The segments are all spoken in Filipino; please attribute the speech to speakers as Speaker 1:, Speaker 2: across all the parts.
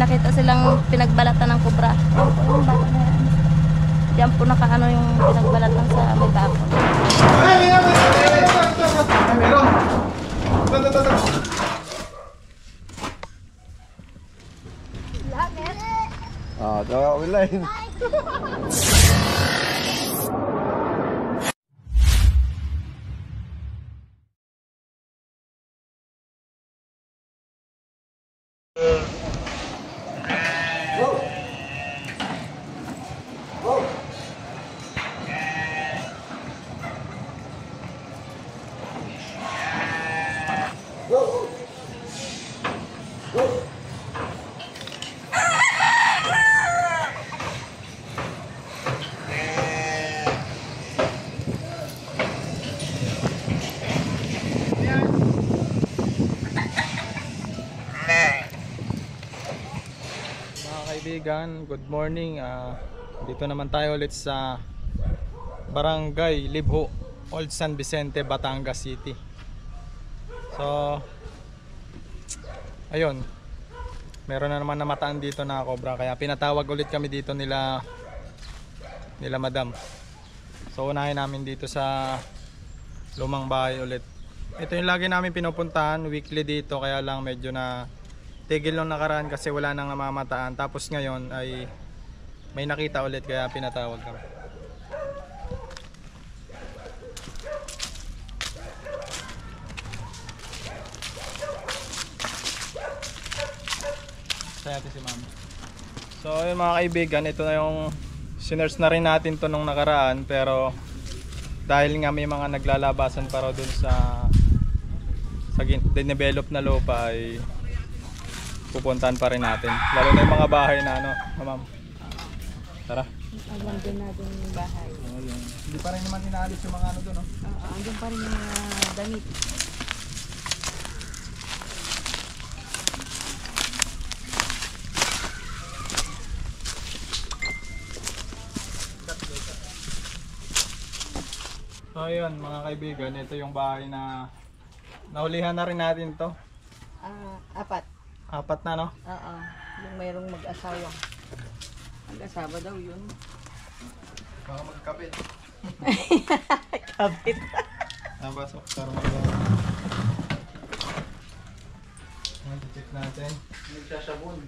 Speaker 1: nakita silang pinagbalatan ng kubra. Yung bata na yan. Diyan po nakaano yung pinagbalatan sa may bako.
Speaker 2: Ah, tawa online.
Speaker 3: Kaibigan, good morning. Dito naman tayo ulit sa Barangay Libho, Old San Vicente, Batangas City. So ayun, meron na naman namataan dito na cobra, kaya pinatawag ulit kami dito nila madam. So unahin namin dito sa lumang bahay ulit. Ito yung lagi namin pinupuntahan weekly dito, kaya lang medyo na tigil nung nakaraan kasi wala nang namamataan. Tapos ngayon ay may nakita ulit, kaya pinatawag kami. Saya si mama. So yung mga kaibigan, ito na yung sinerge na rin natin to nung nakaraan, pero dahil nga may mga naglalabasan para dun sa develop na lupa ay pupuntahan pa rin natin, lalo na yung mga bahay na ano, ma'am. Tara.
Speaker 1: Andun na dun yung bahay.
Speaker 3: Hindi pa rin naman inaalis yung mga ano dun, no?
Speaker 1: Andun pa rin yung mga damit.
Speaker 3: So ayun mga kaibigan, ito yung bahay na nahulihan na rin natin to. Apat na, no?
Speaker 1: Oo. Yung mayroong mag-asawa. Mag-asawa daw yun.
Speaker 3: Baka magkapit.
Speaker 1: Kapit.
Speaker 3: Pasok. Para magawa. Check natin. Nagsasabon.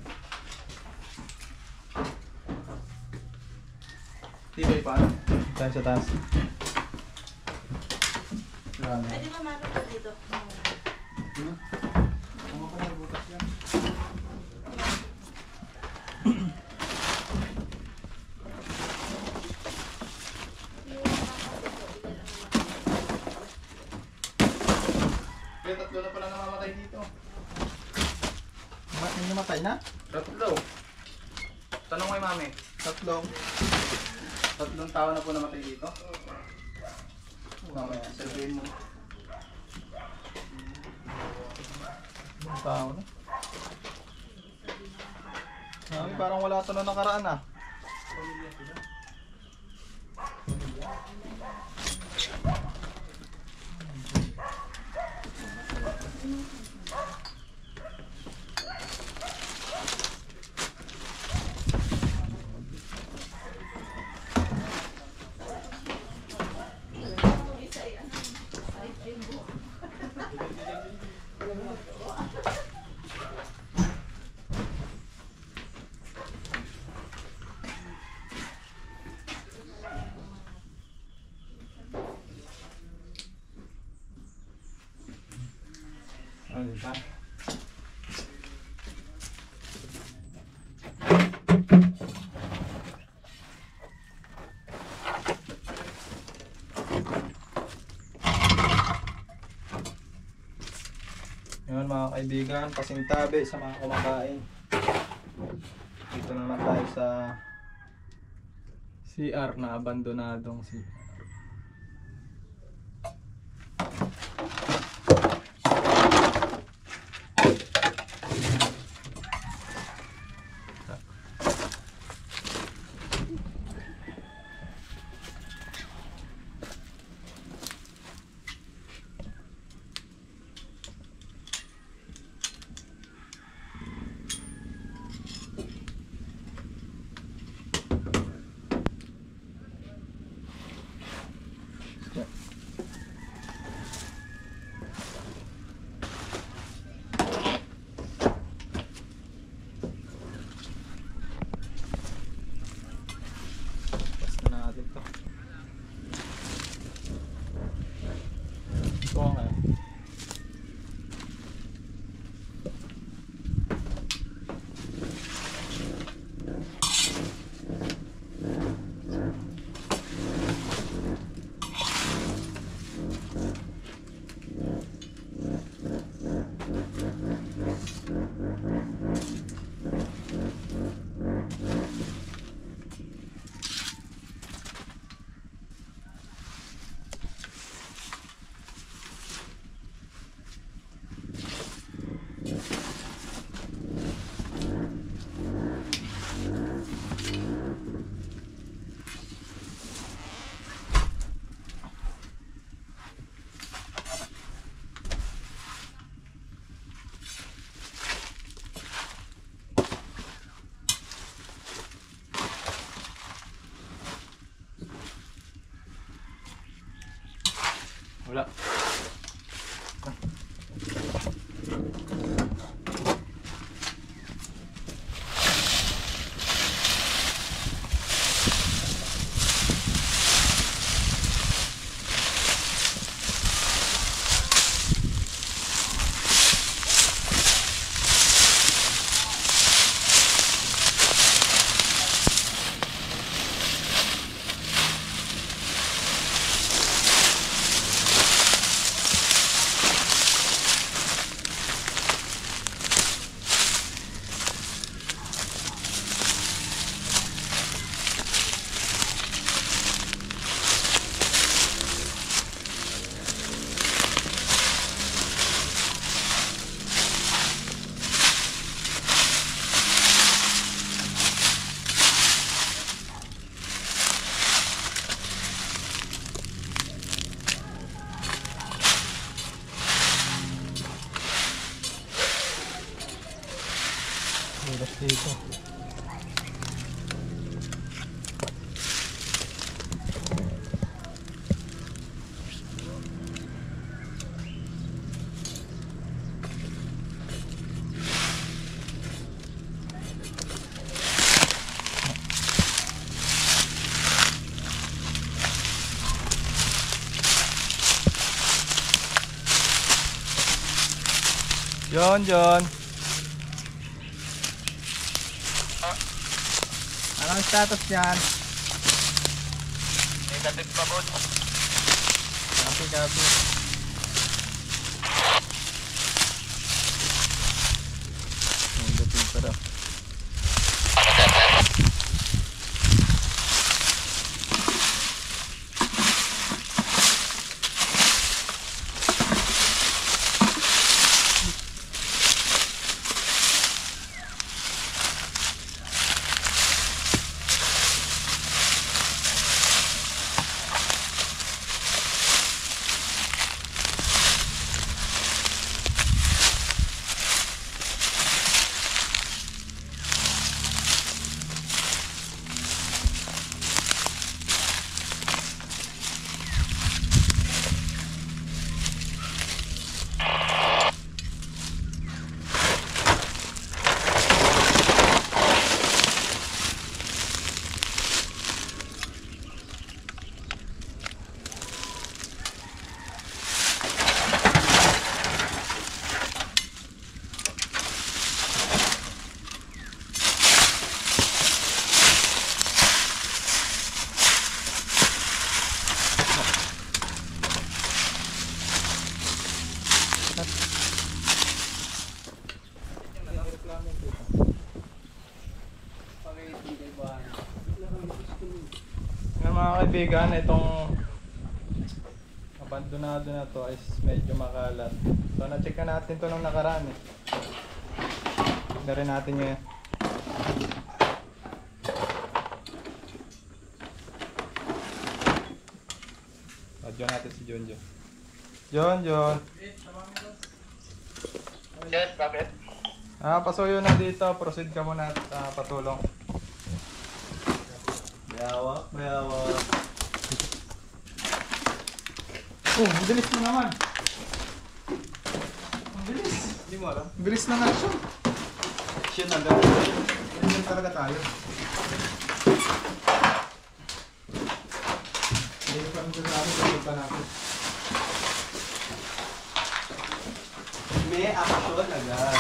Speaker 3: Tibay pa. Tayo sa taas.
Speaker 1: Pwede ba mano ko dito?
Speaker 3: Ano pa nagbutas yan? Kaya tatlo na pala namamatay dito. May namatay na? Tatlo. Tanong kay mami. Tatlong tao na po namatay dito? Mamaya, sabihin mo. Ang tao na? Mami, parang wala ito na nakaraan, ah. Diba? Yun mga kaibigan, pasintabi sa mga kumakain. Dito naman tayo sa CR na abandonadong CR. bra. Bulas dito. John. Anong status niyan?
Speaker 2: Negative pa po.
Speaker 3: Copy. Ang dating pa daw. Ngayon mga kaibigan, itong abandonado na to is medyo makalat. So na-check na natin to nung nakaraan eh. Tignan rin natin ngayon. Radyo natin si John. John.
Speaker 2: Yes, bakit?
Speaker 3: Pasuyo na dito. Proceed ka muna at patulong.
Speaker 2: Mayawak.
Speaker 3: Ang bilis mo naman. Ang bilis.
Speaker 2: Hindi mo alam.
Speaker 3: Ang bilis ng action.
Speaker 2: Action agad.
Speaker 3: Ganyan talaga tayo. Hindi ko pa rin natin. Pagpunta natin.
Speaker 2: May action agad.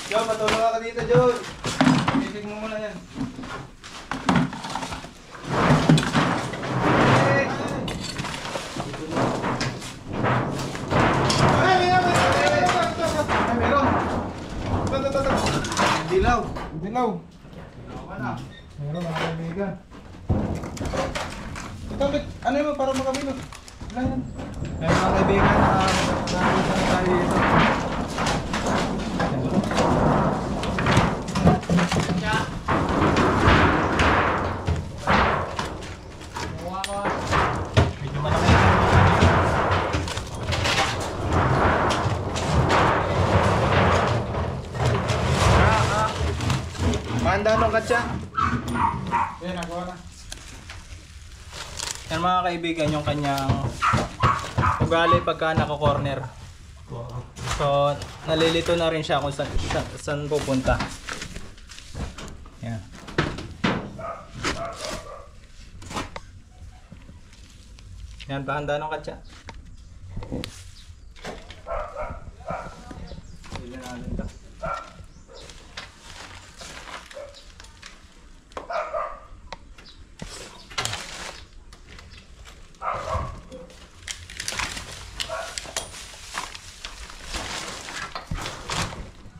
Speaker 2: John, matulog ka dito, John. Ibig mo muna yan. Dilaw. Dilaw. Meron mga kaibigan. Ito, ano yun para makabilo? Wala yan. Meron mga kaibigan na nakakita na tayo dito.
Speaker 3: Medyo malaki.
Speaker 2: Manda nung katsa. Yan, nakuha na.
Speaker 3: Yan mga kaibigan, yung kanyang ugali pagka naka-corner. So, nalilito na rin siya kung saan pupunta. Yan. Yan, pahanda ng katsa. Bilhin natin ito.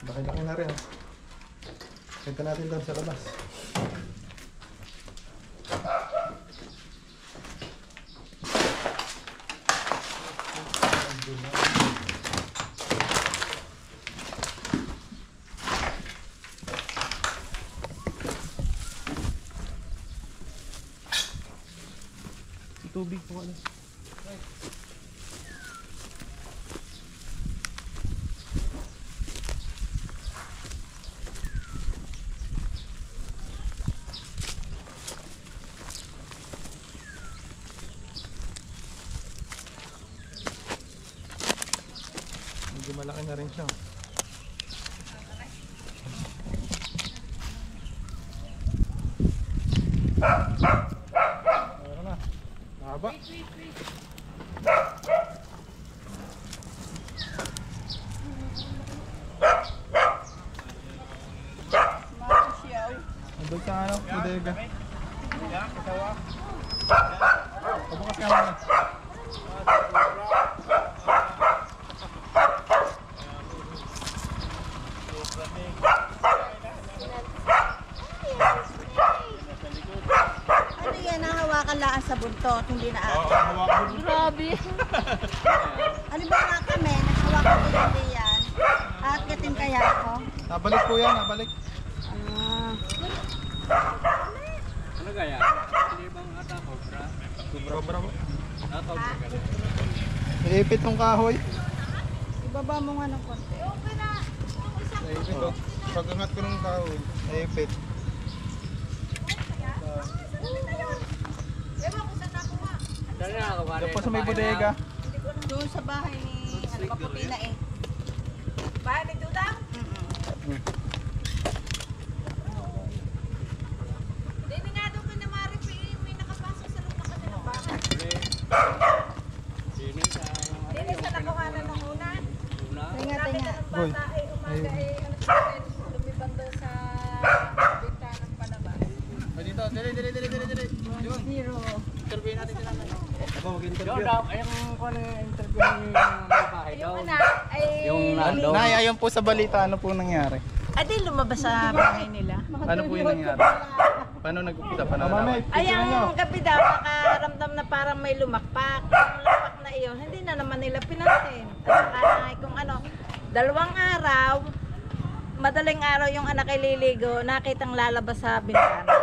Speaker 2: Laki-laki na rin. Ito natin doon sa labas. Tubig po ano.
Speaker 3: Medyo malaki na rin siya. Meron na. Mahaba. Nandun sa ano? Bodega. Pabukas ka muna.
Speaker 4: Ano yan, nahawakan laan sa buntot, hindi na
Speaker 3: Oo,
Speaker 4: ate.
Speaker 3: hawakan mo.
Speaker 1: Grabe.
Speaker 4: Ano ba nga kami, naghawakan ko hindi yan. Aakyatin kaya ako.
Speaker 3: Nabalik po yan, nabalik.
Speaker 4: Ah,
Speaker 5: Ano kaya? Hindi bang ata cobra?
Speaker 3: Sobra po.
Speaker 2: Iipit tong kahoy.
Speaker 4: ibaba mo nga ng konti.
Speaker 2: Naipit oh. Pag-angat ko ng kahoy, naipit.
Speaker 5: Dali na ako
Speaker 3: Doon po sa may bodega.
Speaker 4: Doon sa bahay ni, ano, maputi na eh. Bahay ni Dudang? Dini nga doon ka na maripi, may nakapasok sa loob na kanilang bahay.
Speaker 5: Sini sa
Speaker 4: Dini sa nakuhanan ng una.
Speaker 5: una.
Speaker 4: Tinga, tinga.
Speaker 2: Hoy.
Speaker 4: Lumibang doon sa bintanang palabas.
Speaker 3: Dito, dili.
Speaker 4: Zero.
Speaker 3: Interview natin sila.
Speaker 2: Ako mag-interview.
Speaker 5: Yung daw, ayang kung ano yung interview yung bahay daw.
Speaker 4: Yung una ay...
Speaker 5: Yung nando.
Speaker 3: Nay, ayon po sa balita, ano po nangyari?
Speaker 4: Ay, di lumabas sa bahay nila.
Speaker 3: Ano po yung nangyari? Paano nag-upisa? Paano nalaman?
Speaker 4: Ay, ang gabi daw, nakaramdam na parang may lumakpak. Ang lumakpak na iyon, hindi na naman nila pinansin. At saka kung ano, 2 araw, madaling araw yung anak ay liligo, nakitang lalabas sa bintana.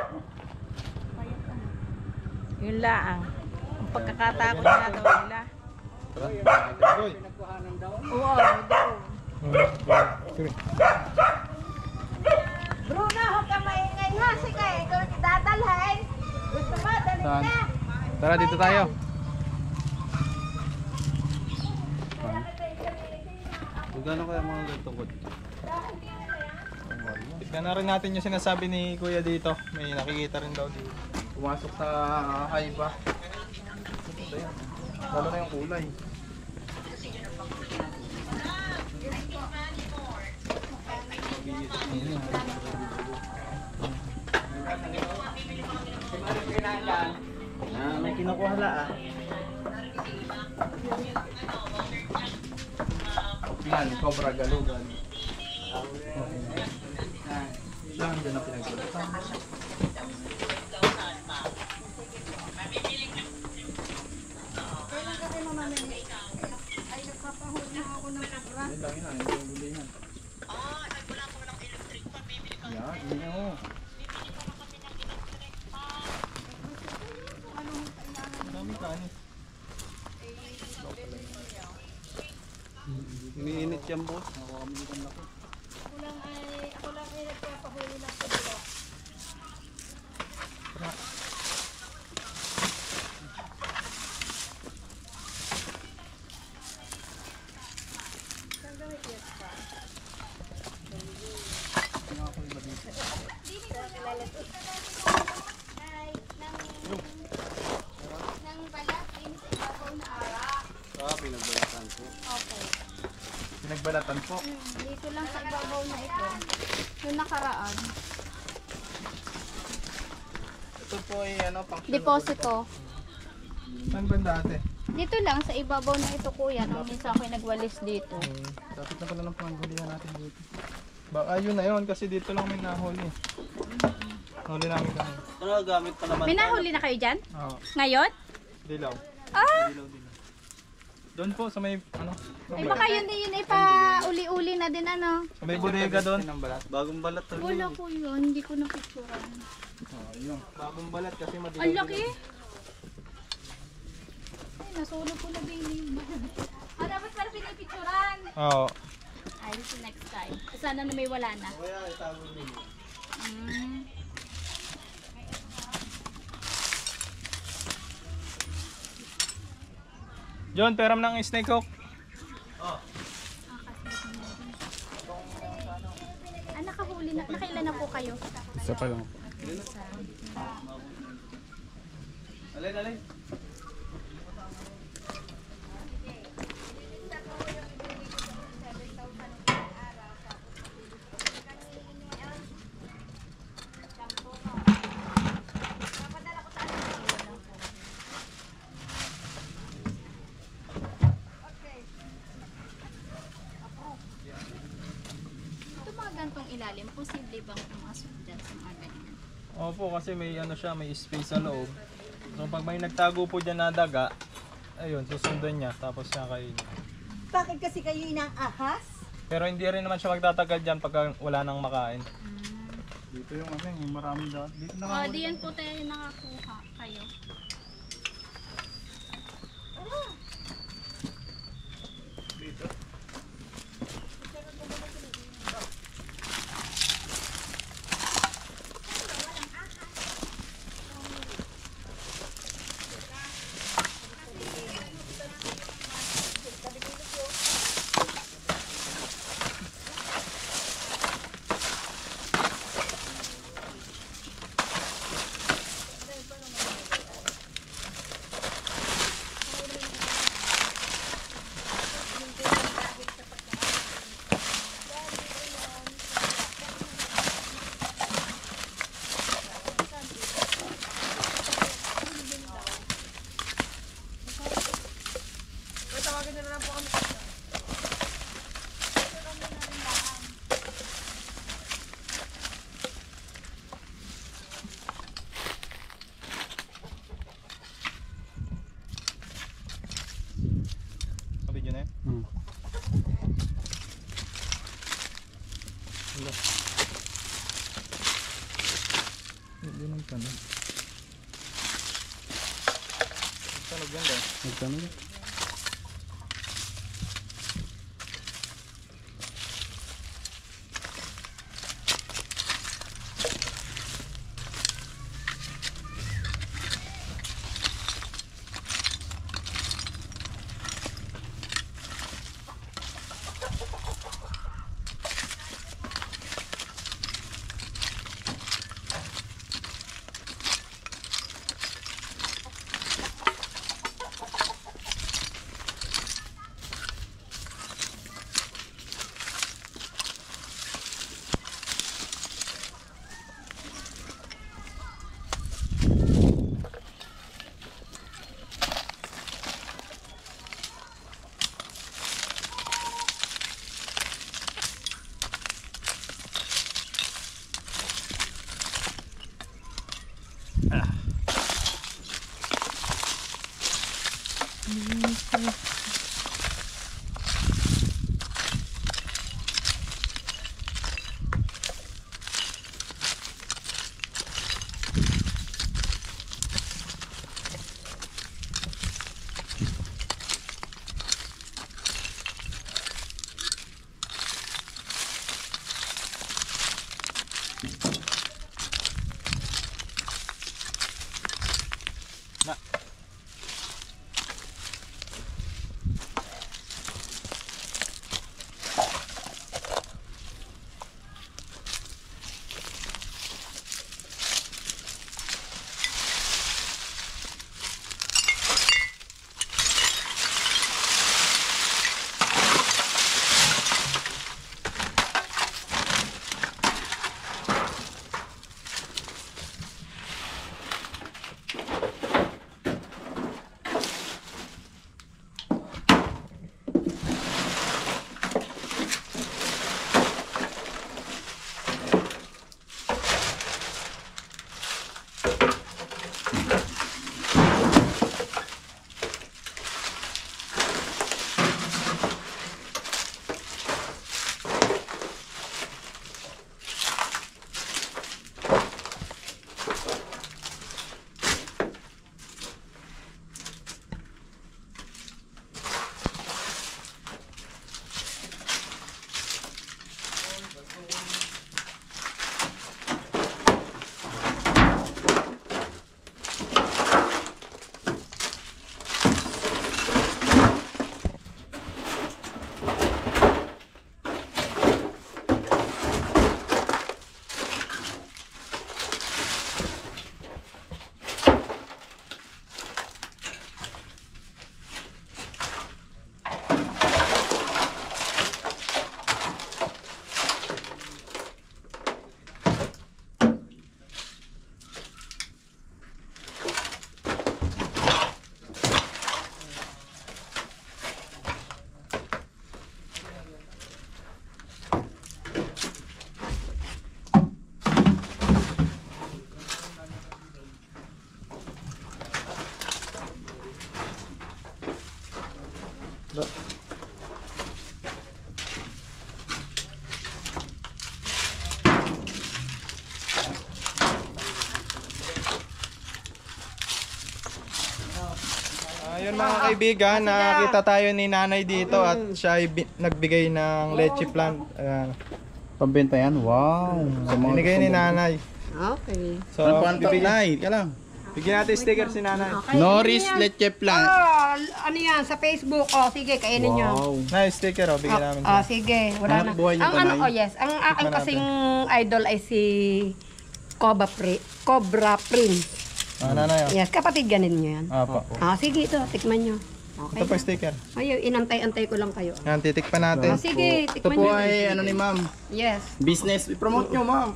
Speaker 4: Yun lang. Ang pagkakatakot nga daw nila.
Speaker 5: Pinagkuhanan daw.
Speaker 4: Oo, daw. Bruno, huwag ka maingay ha. Sige, ikaw ang dadalhin. Gusto mo, dalhin
Speaker 3: Saan?
Speaker 4: na.
Speaker 3: Tara, dito tayo.
Speaker 2: Gano'n kaya mga tungkod?
Speaker 3: Tignan na rin natin yung sinasabi ni Kuya dito. May nakikita rin daw dito.
Speaker 2: Pumasok sa haiba. Lalo na yung kulay. May kinukuha la Yan, cobra galugan. Lang dyan na pinagsulatan. Yan lang yun, hindi yung guli yan. Yan, hindi mo. Dami kanin. Iniinit yan, boss. Nakukamilikan na ko.
Speaker 4: Ako lang ay nagpapahuli ng kubra.
Speaker 1: Nang balat, ini sa ibabaw na ara.
Speaker 2: Pinagbalatan po.
Speaker 1: Okay.
Speaker 2: Pinagbalatan po.
Speaker 1: Dito lang sa ibabaw na ito. Yung nakaraan.
Speaker 2: Ito po ay ano, pang
Speaker 1: Deposito.
Speaker 2: Saan banda ate?
Speaker 1: Dito lang sa ibabaw na ito kuya. Nung minsan ako'y nagwalis dito.
Speaker 2: Dapat na pala ng panghulihan natin dito. Baka yun na yun kasi dito lang may nahuli. Nahuli namin kami.
Speaker 5: Ano gamit pa naman?
Speaker 1: May nahuli na kayo dyan?
Speaker 2: Oo.
Speaker 1: Ngayon?
Speaker 2: Dilaw.
Speaker 1: Ah!
Speaker 2: Doon po sa may ano?
Speaker 1: Ay baka yun din yun ay pa-uli-uli na din ano.
Speaker 2: Sa may bodega doon.
Speaker 5: Bagong balat to.
Speaker 1: Wala ko yun. Hindi ko napicturan.
Speaker 2: Oh, yun. Bagong balat kasi madilaw.
Speaker 1: Ang laki! Ay, nasulog ko na din yung ah, dapat para pinipicturan.
Speaker 2: Oo.
Speaker 1: Ay, so next time. Sana na may wala na.
Speaker 2: Kaya itago nyo.
Speaker 1: Mm.
Speaker 3: John, peram ng snake hook.
Speaker 1: Ah, nakahuli na. Nakailan na po kayo?
Speaker 3: Isa pa lang.
Speaker 2: Alin, alin.
Speaker 1: Ito mga gantong ilalim, posible bang pumasok dyan sa mga ganyan?
Speaker 3: Opo, kasi may ano siya, may space sa loob. So pag may nagtago po dyan na daga, ayun, susundan niya, tapos siya kainin.
Speaker 4: Bakit kasi kayo inaahas?
Speaker 3: Pero hindi rin naman siya magtatagal dyan pag wala nang makain.
Speaker 2: Dito yung ano, yung maraming daan. Dito na
Speaker 1: Oh, diyan po tayo nakakuha kayo.
Speaker 3: Video na yun?
Speaker 2: Hindi nang tanong.
Speaker 3: Tunog yan daw.
Speaker 2: Nagtanong.
Speaker 3: Ayun mga kaibigan, nakita tayo ni nanay dito at siya ay nagbigay ng leche plant. Ayan.
Speaker 2: Pambenta yan? Wow.
Speaker 3: Binigay ni nanay.
Speaker 6: Okay.
Speaker 3: So,
Speaker 2: Nay, ka lang.
Speaker 3: bigyan natin sticker si nanay.
Speaker 2: Norris Leche Plant.
Speaker 6: Oh, ano yan, sa Facebook. Oh, sige, kainin nyo.
Speaker 2: Wow.
Speaker 3: Nay, sticker oh, bigyan namin.
Speaker 6: Oh, sige, wala
Speaker 2: Hanap
Speaker 6: na.
Speaker 2: buhay niyo
Speaker 6: Ang
Speaker 2: ba,
Speaker 6: ano,
Speaker 2: Nay?
Speaker 6: oh yes, ang aking
Speaker 3: Tikman
Speaker 6: kasing idol ay si Cobra Prince.
Speaker 3: Nanay oh.
Speaker 6: Yes, kapatid ganin nyo yan.
Speaker 3: Apo.
Speaker 6: Ah, sige, ito, tikman nyo. Okay.
Speaker 3: Ito pa sticker.
Speaker 6: Ayun, inantay-antay ko lang kayo.
Speaker 3: Yan, titikpan natin.
Speaker 6: Ah, sige,
Speaker 2: Ito
Speaker 6: tikman
Speaker 2: po
Speaker 6: nyo.
Speaker 2: ay ano ni ma'am.
Speaker 6: Yes.
Speaker 2: Business. I-promote nyo ma'am.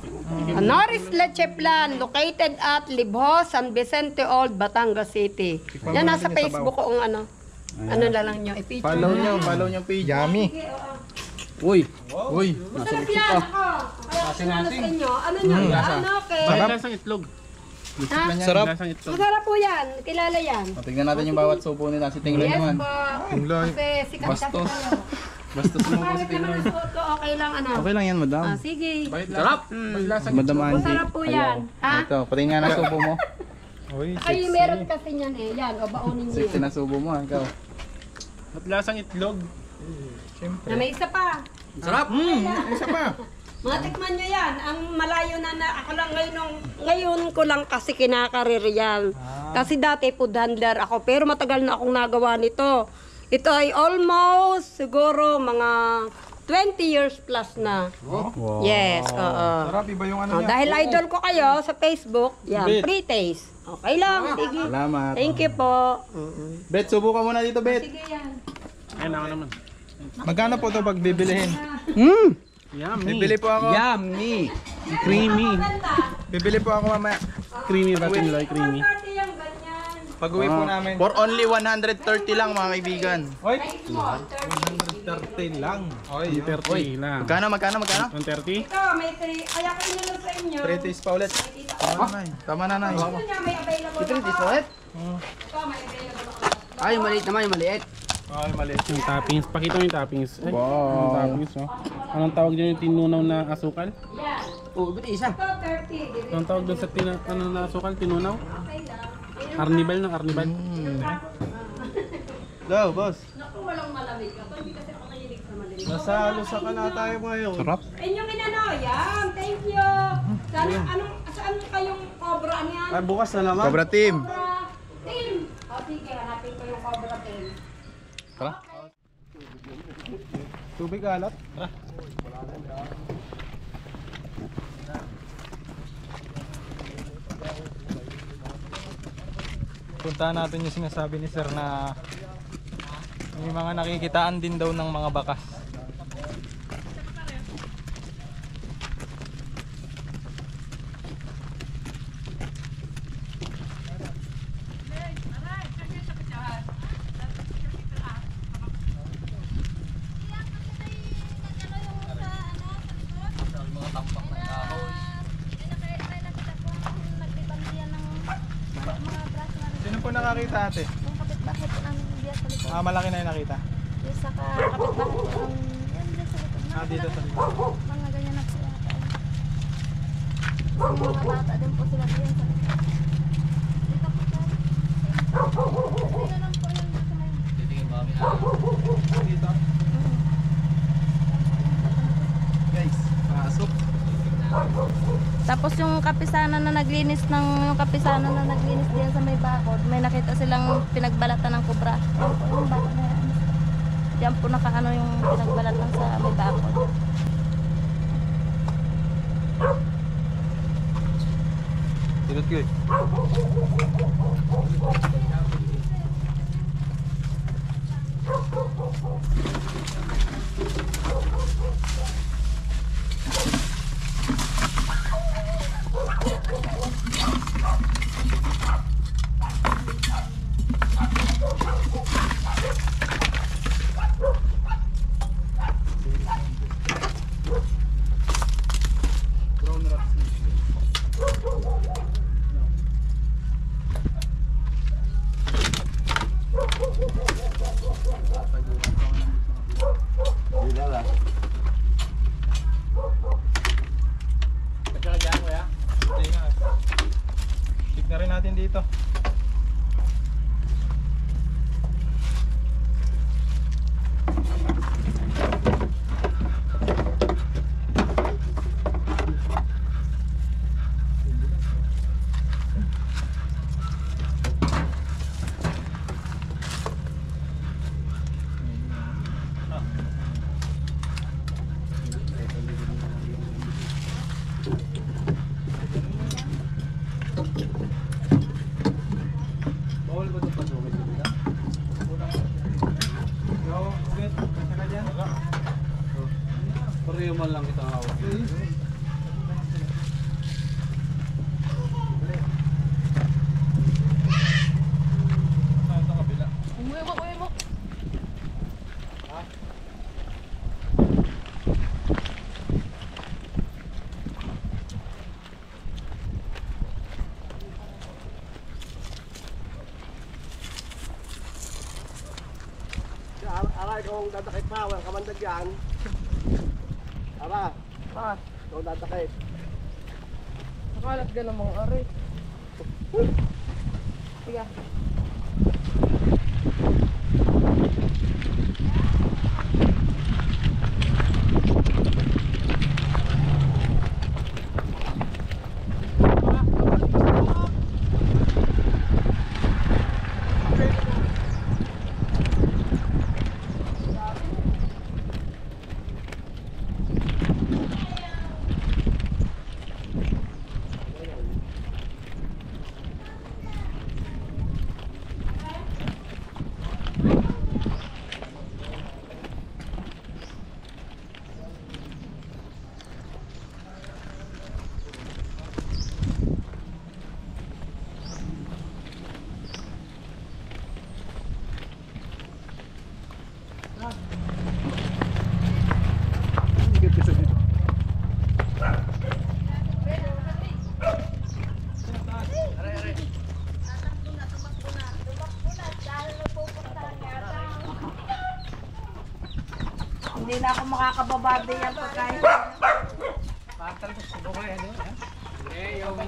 Speaker 6: Norris Leche Plan, located at Libho, San Vicente Old, Batangas City. Yan, nasa Facebook ko ang ano. Ano na lang nyo, i-picture.
Speaker 2: Follow nyo page.
Speaker 3: Yummy.
Speaker 2: Uy. Uy.
Speaker 6: Masarap yan, ako. Kaya ano sa inyo, ano nyo, ano, okay.
Speaker 2: Lasang itlog.
Speaker 6: Ha?
Speaker 3: Sarap.
Speaker 6: Masarap po yan, kilala yan.
Speaker 2: Tignan natin yung bawat supo nila. Si Tingloy
Speaker 6: Yes
Speaker 2: naman.
Speaker 6: po.
Speaker 3: Tingloy.
Speaker 6: Kasi sikat kasi
Speaker 2: Bastos.
Speaker 6: kayo.
Speaker 2: Basta sumo po si
Speaker 6: Bakit naman
Speaker 2: Tingloy.
Speaker 6: ang suot ko, okay lang ano.
Speaker 2: Okay lang yan madam.
Speaker 6: Ah, sige.
Speaker 2: Sarap. Madam Angie.
Speaker 6: Masarap po yan. Ha?
Speaker 2: Ito, pati nga na subo mo.
Speaker 3: Uy,
Speaker 6: Kayo meron kasi niyan eh. Yan, o baunin niyo
Speaker 2: Sexy
Speaker 6: yan.
Speaker 2: na subo mo. Ikaw.
Speaker 5: At lasang itlog.
Speaker 6: Na may isa pa.
Speaker 2: Sarap.
Speaker 3: isa pa.
Speaker 6: Matikman nyo yan. Ang malayo na ako lang ngayon ko lang kasi kinakarir yan. Kasi dati food handler ako pero matagal na akong nagawa nito. Ito ay almost siguro mga 20 years plus na.
Speaker 2: Wow.
Speaker 6: Yes, oo.
Speaker 3: Sarap, iba yung ano
Speaker 6: Oh,
Speaker 3: niya.
Speaker 6: dahil idol ko kayo sa Facebook, yan,
Speaker 3: Bet.
Speaker 6: free taste. Okay lang, sige.
Speaker 2: Salamat.
Speaker 6: Thank you po.
Speaker 2: Bet, subo ka muna dito, Bet.
Speaker 6: Sige yan.
Speaker 5: Ayun ako naman.
Speaker 3: Magkano po ito pag bibilihin?
Speaker 5: Yummy.
Speaker 3: Bibili po ako.
Speaker 2: Yummy.
Speaker 5: Creamy.
Speaker 3: Bibili po ako mamaya.
Speaker 5: Creamy ba Tingloy? Creamy.
Speaker 6: Party yung ganyan.
Speaker 3: Pag uwi po namin.
Speaker 2: For only 130 lang mga kaibigan.
Speaker 3: Oy,
Speaker 6: Size mo, 30.
Speaker 3: 30 lang. Oy,
Speaker 5: 30 lang.
Speaker 2: Magkano?
Speaker 5: 130?
Speaker 6: Ito, may 3. Kaya ko inulog sa inyo.
Speaker 3: 3 days pa ulit.
Speaker 2: Tama na, Nay.
Speaker 6: Ito niya, may available ako. Ito, may available ako.
Speaker 7: Ay, maliit naman, yung maliit.
Speaker 3: Ay, mali.
Speaker 5: Yung toppings. Pakita mo yung toppings. Ay,
Speaker 2: Wow.
Speaker 5: yung toppings, oh. Anong tawag dyan yung tinunaw na asukal?
Speaker 6: Yan.
Speaker 7: Oh, ba't isa?
Speaker 6: Ito, 30.
Speaker 5: Anong tawag doon sa ano na asukal? Tinunaw?
Speaker 6: Okay lang.
Speaker 5: Arnibal ng arnibal.
Speaker 3: Go, boss.
Speaker 6: Naku, walang malamig ako. Hindi kasi ako nahilig sa malamig.
Speaker 3: Nasa lusa ka na tayo ngayon.
Speaker 2: Sarap.
Speaker 6: Inyong inano, yan. Thank you. Saan kayong cobra niyan?
Speaker 2: Ay, bukas na naman. Cobra team.
Speaker 6: Cobra team. O sige, hanapin ko yung cobra team.
Speaker 3: Tara.
Speaker 2: Tubig alat.
Speaker 3: Tara. Puntahan natin yung sinasabi ni sir na may mga nakikitaan din daw ng mga bakas. Sino po nakakita ate?
Speaker 1: Yung kapitbahay po namin diyan sa likod.
Speaker 3: Malaki na yung nakita.
Speaker 1: Yung sa kapitbahay po ng yan diyan sa likod.
Speaker 3: Dito sa likod.
Speaker 1: Mga ganyan na po yata. Yung mga bata din po sila diyan sa likod. Dito po tayo. Dito lang po yung dito na yun.
Speaker 2: Dito. Guys, pasok.
Speaker 1: Tapos yung kapisanan na naglinis diyan sa may bakod, may nakita silang pinagbalatan ng kubra. Yan po yung bata na yan. Diyan po nakaano yung pinagbalatan sa may bakod.
Speaker 2: Silot ko eh.
Speaker 3: Check na rin natin dito.
Speaker 2: Bawal ba itong pasukin dito?
Speaker 3: Yo, good. Kasi ka dyan.
Speaker 2: Pareho man lang kitang hawak.
Speaker 3: Saan sa kabila?
Speaker 5: Aray kung dadakit pa, walang kamandag yan. Ara, kung dadakit.
Speaker 6: Nakalat ka namang aray. Sige.
Speaker 4: Hindi na ako makakababa din yan pagkain.
Speaker 5: Patal ko subo ko yan. Yung...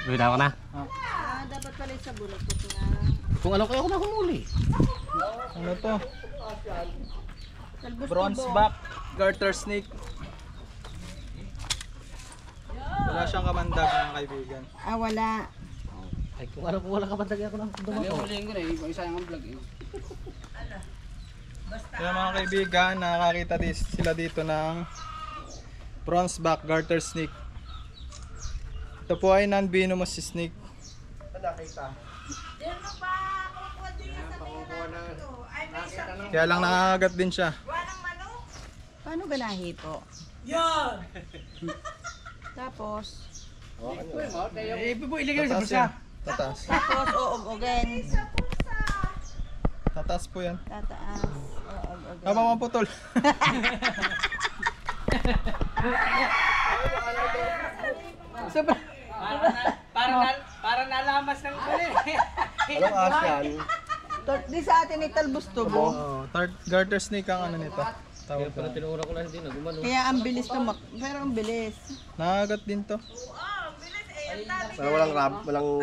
Speaker 5: Uwi na ako na.
Speaker 4: Dapat pala sa bulakot na.
Speaker 5: Kung ano kayo ako na humuli.
Speaker 3: Ano to? Bronze back, garter snake. Wala siyang kamandag mga kaibigan.
Speaker 4: Ah, wala.
Speaker 5: Ay, kung ano kung wala ka ba ako ng dumako.
Speaker 3: Kaya mga kaibigan, nakakita sila dito ng bronze back garter snake. Ito po ay non-venomous snake. Kaya lang nakakagat din siya.
Speaker 4: Paano ba nahito? Tapos,
Speaker 3: Tataas yan. Tataas.
Speaker 4: tapos uugugin.
Speaker 3: Tataas po yan.
Speaker 4: Tataas. Uugugin.
Speaker 3: Habang maputol.
Speaker 5: Para nalamas ng kuli.
Speaker 2: Anong asyan?
Speaker 4: Di sa atin ay talbos tubo.
Speaker 3: Oh, garter snake ang ano nito. Tawag
Speaker 5: Pero
Speaker 3: ko.
Speaker 5: tinura ko lang hindi na gumano.
Speaker 4: Kaya ang bilis tumak. Pero ang bilis.
Speaker 3: Nakagat din to.
Speaker 2: Pero walang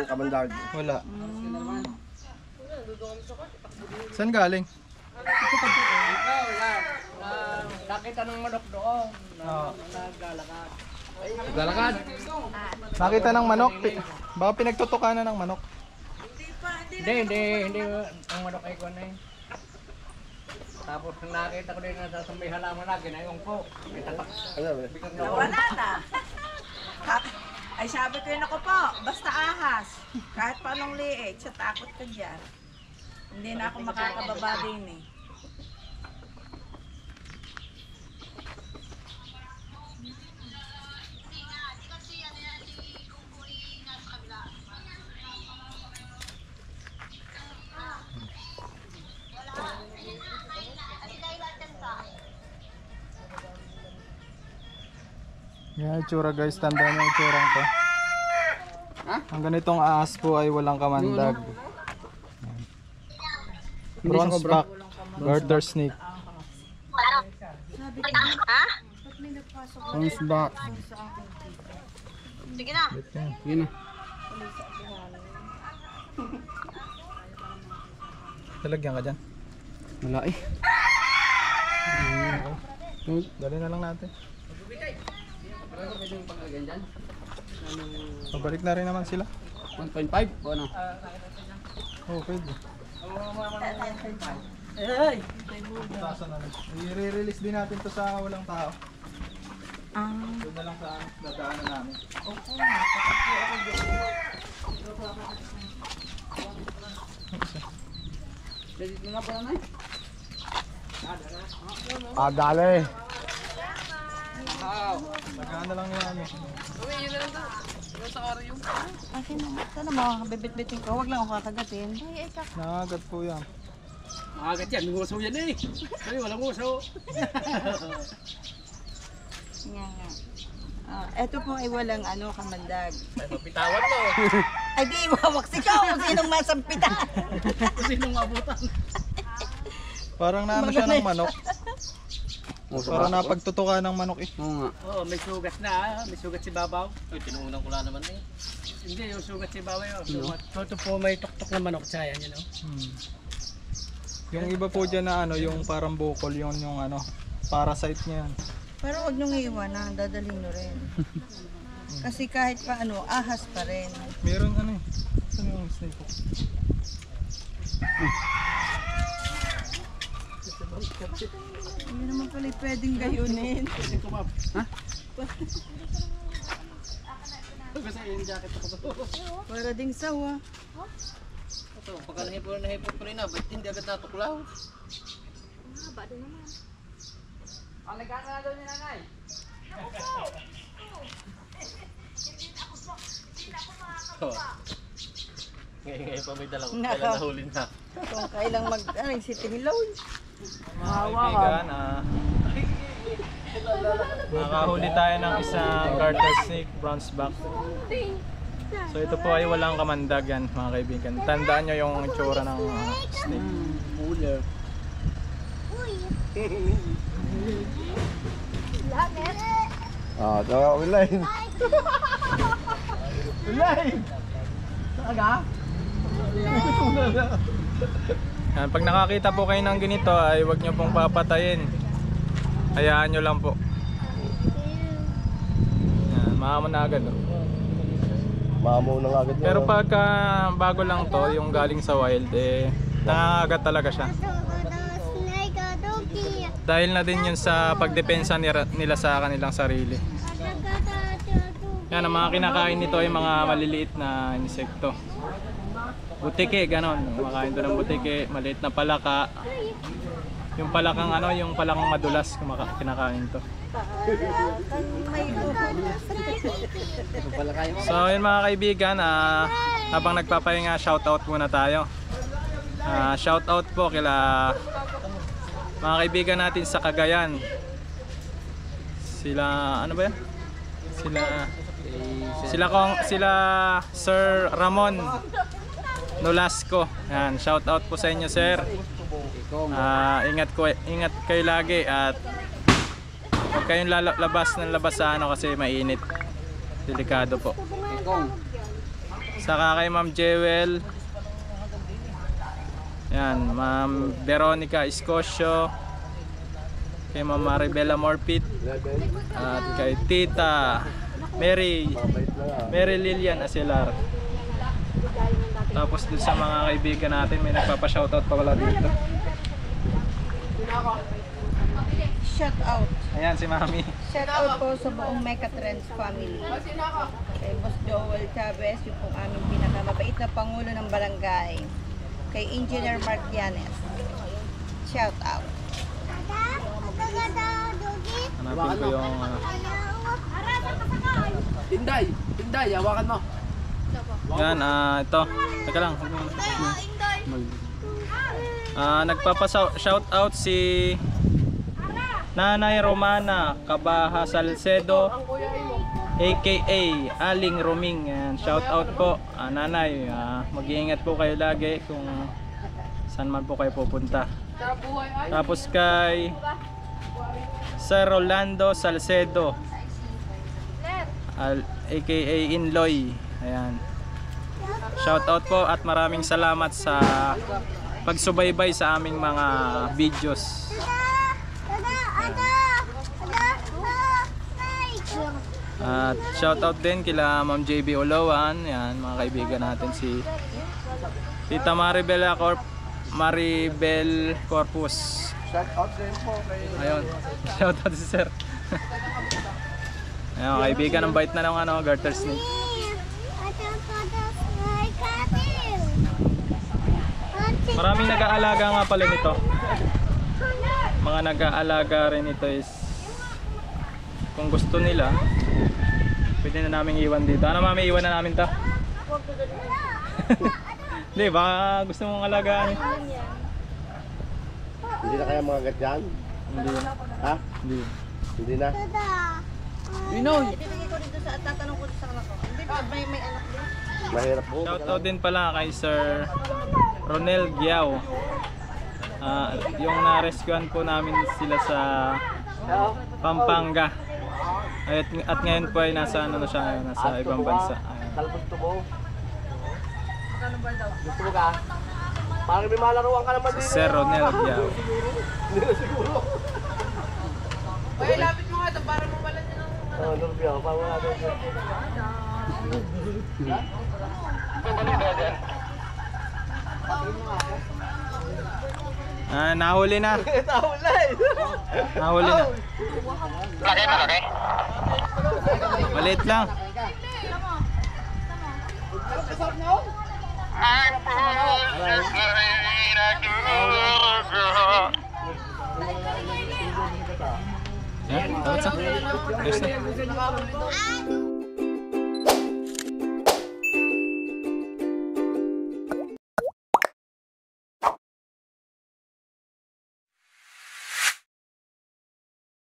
Speaker 2: kamandag.
Speaker 3: Wala. Saan galing?
Speaker 5: Nakita ng manok doon.
Speaker 3: Oh.
Speaker 5: Naglalakad. Naglalakad?
Speaker 3: Nakita ng manok. Baka pinagtutukan na ng manok.
Speaker 5: Hindi. Ang manok ay ko na eh. Tapos nung nakita ko din sa may halaman na, ginayong ko.
Speaker 4: Wala na. Ay sabi ko yun ako po, basta ahas. Kahit pa anong liit, sa takot ka dyan. Hindi na ako makakababa din eh.
Speaker 3: Yan yung itsura guys, tandaan nyo yung itsurang to. Ang ganitong ahas po ay walang kamandag. Bronze back, garter snake. Bronze back.
Speaker 4: Sige na.
Speaker 3: Sige na. Talagyan ka dyan.
Speaker 5: Wala eh.
Speaker 3: Dali na lang natin. Pabalik na rin naman sila.
Speaker 5: 1.5 o ano?
Speaker 3: Oh, pwede.
Speaker 5: Ay!
Speaker 3: Taasan na rin. I-re-release din natin to sa walang tao. Doon na lang sa dadaanan namin.
Speaker 5: Dito na pa naman.
Speaker 2: Dali.
Speaker 3: Nagana lang yung ano.
Speaker 4: Akin na. Sana mo, bibit-bitin ko. Huwag lang ako kakagatin.
Speaker 3: Nakagat po yan.
Speaker 5: Makagat yan, may usaw yan eh. Ay, walang usaw.
Speaker 4: Nga nga. Eto po ay walang kamandag.
Speaker 5: Ay, mapitawan mo.
Speaker 4: Ay di, wawaksi ka kung sinong masampitan.
Speaker 5: Sinong mabutan?
Speaker 3: Parang naano siya ng manok. Parang napagtutuka ng manok eh.
Speaker 2: Oo nga.
Speaker 5: Oo, may sugat na. May sugat si Babaw. Ay, tinuunang ko lang naman eh. Hindi, yung sugat si Babaw yun. Ito po may tuktok na manok sa yan,
Speaker 3: Yung iba po dyan na ano, yung parang bukol, yung ano, parasite niya yan.
Speaker 4: Pero huwag niyong iwan na, dadalhin nyo rin. Kasi kahit pa ahas pa rin.
Speaker 3: Meron ano eh. Saan yung snake po?
Speaker 4: Hindi naman pala pwedeng gayunin.
Speaker 5: Ha? Kasi yung jacket ako to.
Speaker 4: Para ding sawa.
Speaker 5: Ito, pagka nahipon ko rin na, ba't hindi agad natuklaw? Alagaan na daw niya nanay. Ngayon pa may dalang nahulin na.
Speaker 4: Kung kailang si Tinilaw.
Speaker 3: Kaibigan, nakahuli tayo ng isang garter snake, bronze back. So ito po ay walang kamandag yan mga kaibigan. Tandaan nyo yung itsura ng snake.
Speaker 5: Mula.
Speaker 2: Tawa ko line.
Speaker 3: Yan, pag nakakita po kayo ng ganito ay huwag nyo pong papatayin. Hayaan nyo lang po. Yan, maamo na agad. Oh.
Speaker 7: Mamaw na agad.
Speaker 3: Pero pagka bago lang to, yung galing sa wild, eh, nangangagat talaga siya. Dahil na din yun sa pagdepensa nila sa kanilang sarili. Yan, ang mga kinakain nito ay mga maliliit na insekto. Butike, ganon. Kumakain to ng butike, maliit na palaka. Yung palakang ano, yung palakang madulas, kinakain to. So yun mga kaibigan, habang nagpapahinga, shoutout muna tayo. Shoutout po kila mga kaibigan natin sa Cagayan. Sila, ano ba yan? Sila Sir Ramon Nolasco. Yan, shoutout po sa inyo, sir. Ingat kayo lagi at huwag kayong labas sa ano kasi mainit. Delikado po. Saka kay Ma'am Jewel. Yan, Ma'am Veronica Escosio. Kay Ma'am Maribela Morpit. At kay Tita Mary Lilian Acelar. Tapos dun sa mga kaibigan natin, may nagpapa-shoutout pa wala dito.
Speaker 4: Shout out.
Speaker 3: Ayan si Mami.
Speaker 4: Shout out po sa buong Megatrends family. Kay Boss Joel Chavez, yung pong aming pinakamabait na pangulo ng barangay. Kay Engineer Mark Yanes. Shout out.
Speaker 3: Hanapin ko yung
Speaker 5: Tinday, hawakan mo.
Speaker 3: yan, ito. Teka lang. Nagpapa-shoutout si Nanay Romana Cabaha Salcedo aka Aling Roming. Shoutout po, Nanay. Mag-iingat po kayo lagi kung saan man po kayo pupunta. Tapos kay Sir Rolando Salcedo aka Inloy. Ayan. Shoutout po at maraming salamat sa pagsubaybay sa aming mga videos. At shoutout din kila Ma'am JB Olowan. Yan, mga kaibigan natin si Tita Maribel Corpus.
Speaker 7: Shoutout din po kay...
Speaker 3: Ayun, shoutout si Sir. Ayun, kaibigan, ang bait na ng ano, garter snake. Maraming nag-aalaga nga pala nito. Mga nag-aalaga rin ito is kung gusto nila, pwede na namin iwan dito. Ano mami, iwan na namin to? Hindi, baka gusto mong alagaan.
Speaker 7: Hindi na kaya mga gat dyan?
Speaker 3: Hindi.
Speaker 7: Ha?
Speaker 3: Hindi.
Speaker 7: Hindi na?
Speaker 5: Binoy!
Speaker 4: Ibigay ko dito sa tatanong ko sa anak ko. Hindi ba may anak din?
Speaker 7: Mahirap po.
Speaker 3: Shoutout din pala kay Sir Ronel Giao. Yung na-rescuean po namin sila sa Pampanga. At ngayon po ay nasa ano na siya ngayon, nasa ibang bansa.
Speaker 7: Gusto mo? Gusto mo ka? Parang may malaruan ka naman
Speaker 3: Si
Speaker 7: dito.
Speaker 3: Sir Ronel Giao.
Speaker 7: Hindi na siguro.
Speaker 4: Ay, lapit mo nga ito para mawalan niya ng...
Speaker 7: Oo, Norbia. Parang wala doon.
Speaker 3: Nahuli na. Nahuli na. Maliit lang. Yan, tawad sa. Ayos na.